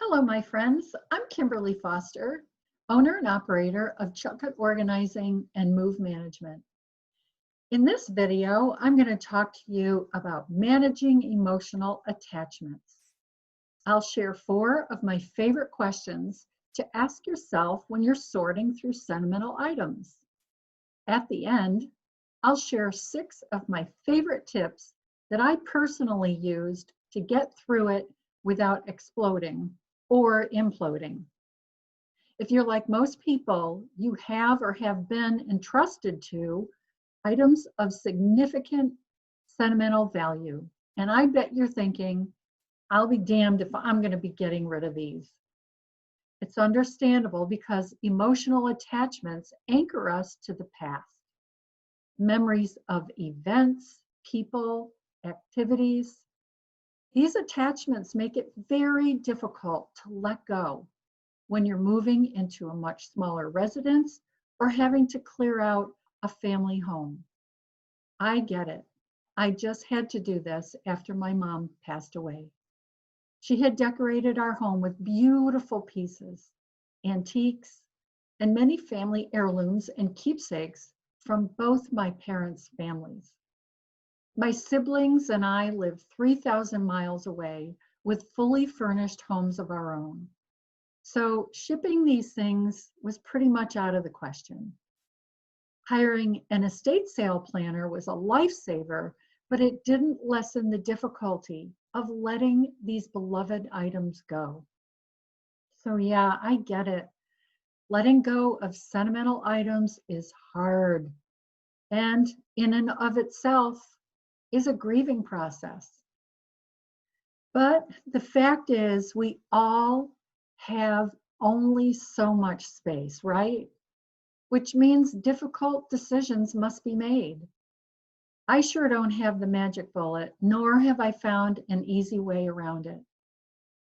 Hello, my friends. I'm Kimberly Foster, owner and operator of Chucket Organizing and Move Management. In this video, I'm going to talk to you about managing emotional attachments. I'll share 4 of my favorite questions to ask yourself when you're sorting through sentimental items. At the end, I'll share 6 of my favorite tips that I personally used to get through it without exploding or imploding. If you're like most people, you have or have been entrusted to items of significant sentimental value. And I bet you're thinking, I'll be damned if I'm going to be getting rid of these. It's understandable because emotional attachments anchor us to the past. Memories of events, people, activities. These attachments make it very difficult to let go when you're moving into a much smaller residence or having to clear out a family home. I get it. I just had to do this after my mom passed away. She had decorated our home with beautiful pieces, antiques, and many family heirlooms and keepsakes from both my parents' families. My siblings and I live 3,000 miles away with fully furnished homes of our own. So shipping these things was pretty much out of the question. Hiring an estate sale planner was a lifesaver, but it didn't lessen the difficulty of letting these beloved items go. So yeah, I get it. Letting go of sentimental items is hard, and in and of itself, is a grieving process. But the fact is, we all have only so much space, right? Which means difficult decisions must be made. I sure don't have the magic bullet, nor have I found an easy way around it.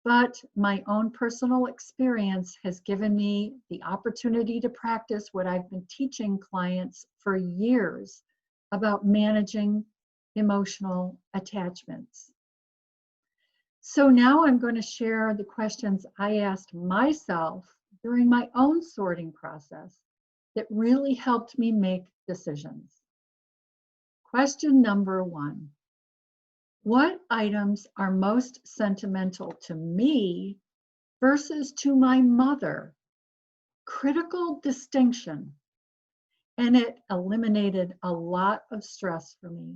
But my own personal experience has given me the opportunity to practice what I've been teaching clients for years about managing emotional attachments. So now I'm going to share the questions I asked myself during my own sorting process that really helped me make decisions. Question number 1. What items are most sentimental to me versus to my mother? Critical distinction. And it eliminated a lot of stress for me.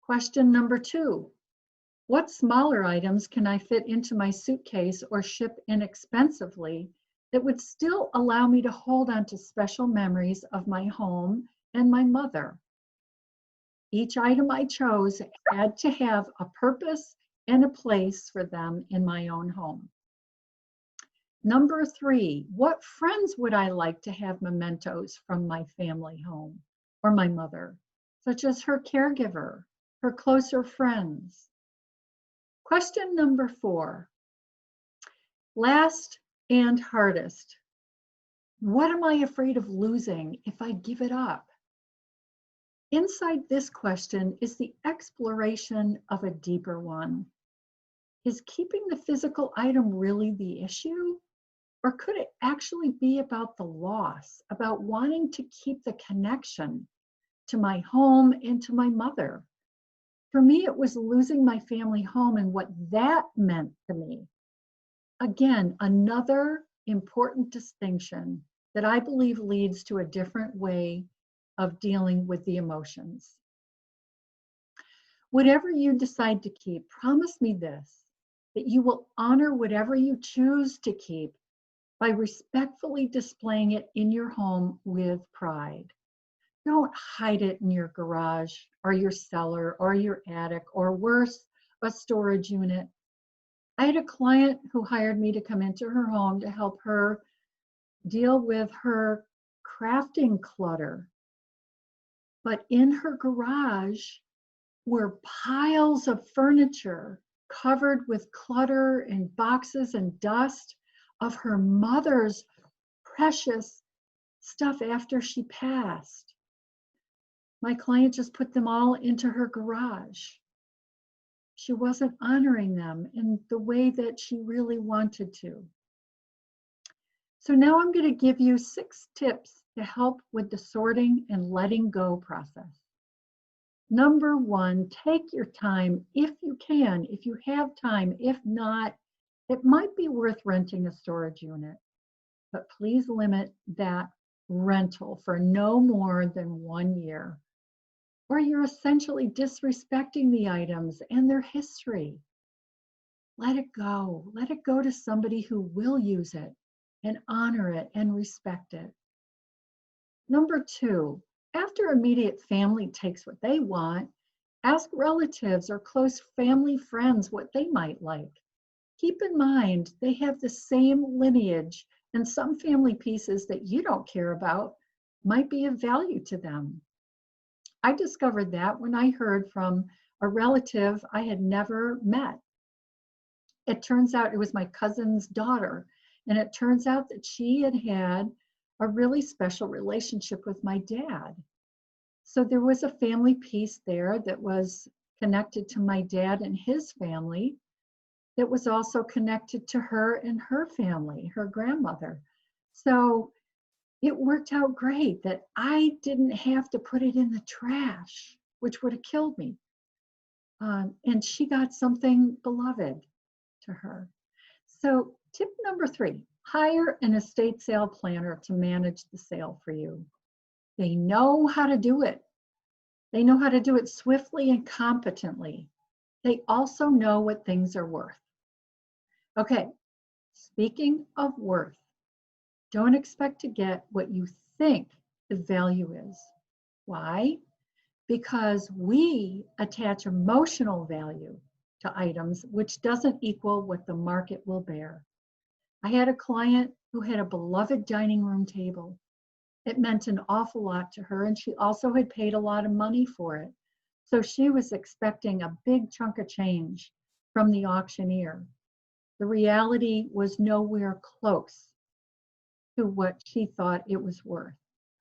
Question number 2, what smaller items can I fit into my suitcase or ship inexpensively that would still allow me to hold on to special memories of my home and my mother? Each item I chose had to have a purpose and a place for them in my own home. Number 3, what friends would I like to have mementos from my family home or my mother, such as her caregiver, her closer friends? Question number 4, last and hardest. What am I afraid of losing if I give it up? Inside this question is the exploration of a deeper one. Is keeping the physical item really the issue? Or could it actually be about the loss, about wanting to keep the connection to my home and to my mother? For me, it was losing my family home and what that meant to me. Again, another important distinction that I believe leads to a different way of dealing with the emotions. Whatever you decide to keep, promise me this, that you will honor whatever you choose to keep by respectfully displaying it in your home with pride. Don't hide it in your garage or your cellar or your attic or worse, a storage unit. I had a client who hired me to come into her home to help her deal with her crafting clutter. But in her garage were piles of furniture covered with clutter and boxes and dust of her mother's precious stuff after she passed. My client just put them all into her garage. She wasn't honoring them in the way that she really wanted to. So now I'm going to give you 6 tips to help with the sorting and letting go process. Number 1, take your time if you can, if you have time. If not, it might be worth renting a storage unit, but please limit that rental for no more than 1 year, or you're essentially disrespecting the items and their history. Let it go. Let it go to somebody who will use it and honor it and respect it. Number 2, after immediate family takes what they want, ask relatives or close family friends what they might like. Keep in mind, they have the same lineage, and some family pieces that you don't care about might be of value to them. I discovered that when I heard from a relative I had never met. It turns out it was my cousin's daughter, and it turns out that she had had a really special relationship with my dad. So there was a family piece there that was connected to my dad and his family, that was also connected to her and her family, her grandmother. So it worked out great that I didn't have to put it in the trash, which would have killed me. And she got something beloved to her. So tip number 3, hire an estate sale planner to manage the sale for you. They know how to do it. They know how to do it swiftly and competently. They also know what things are worth. Okay, speaking of worth, don't expect to get what you think the value is. Why? Because we attach emotional value to items, which doesn't equal what the market will bear. I had a client who had a beloved dining room table. It meant an awful lot to her, and she also had paid a lot of money for it. So she was expecting a big chunk of change from the auctioneer. The reality was nowhere close to what she thought it was worth.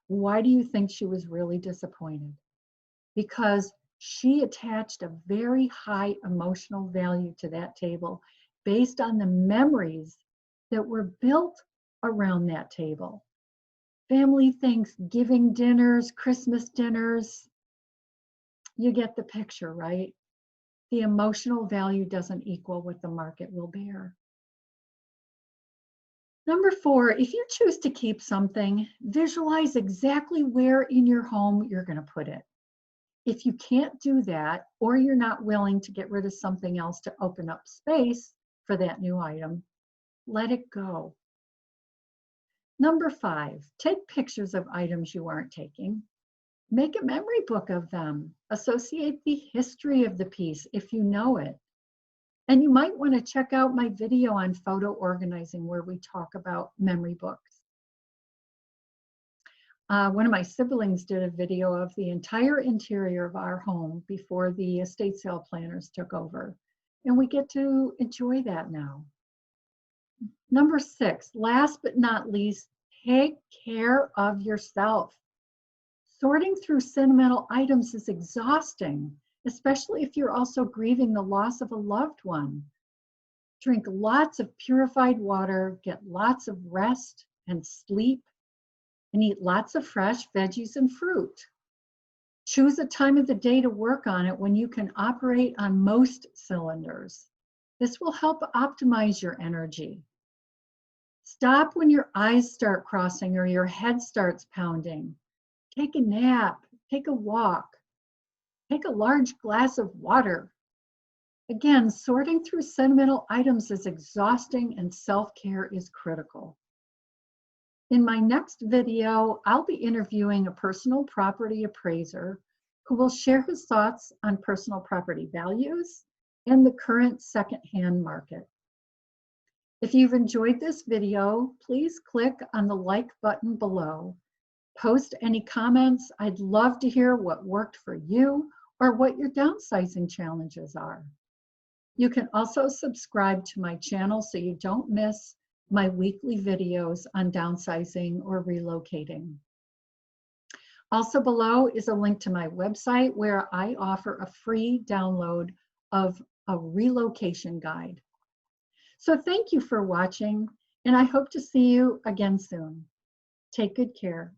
Why do you think she was really disappointed? Because she attached a very high emotional value to that table based on the memories that were built around that table. Family Thanksgiving dinners, Christmas dinners, you get the picture, right? The emotional value doesn't equal what the market will bear. Number 4, if you choose to keep something, visualize exactly where in your home you're going to put it. If you can't do that, or you're not willing to get rid of something else to open up space for that new item, let it go. Number 5, take pictures of items you aren't taking. Make a memory book of them. Associate the history of the piece if you know it. And you might want to check out my video on photo organizing where we talk about memory books. One of my siblings did a video of the entire interior of our home before the estate sale planners took over. And we get to enjoy that now. Number 6, last but not least, take care of yourself. Sorting through sentimental items is exhausting, especially if you're also grieving the loss of a loved one. Drink lots of purified water, get lots of rest and sleep, and eat lots of fresh veggies and fruit. Choose a time of the day to work on it when you can operate on most cylinders. This will help optimize your energy. Stop when your eyes start crossing or your head starts pounding. Take a nap, take a walk, take a large glass of water. Again, sorting through sentimental items is exhausting and self-care is critical. In my next video, I'll be interviewing a personal property appraiser who will share his thoughts on personal property values and the current secondhand market. If you've enjoyed this video, please click on the like button below. Post any comments. I'd love to hear what worked for you or what your downsizing challenges are. You can also subscribe to my channel so you don't miss my weekly videos on downsizing or relocating. Also below is a link to my website where I offer a free download of a relocation guide. So thank you for watching, and I hope to see you again soon. Take good care.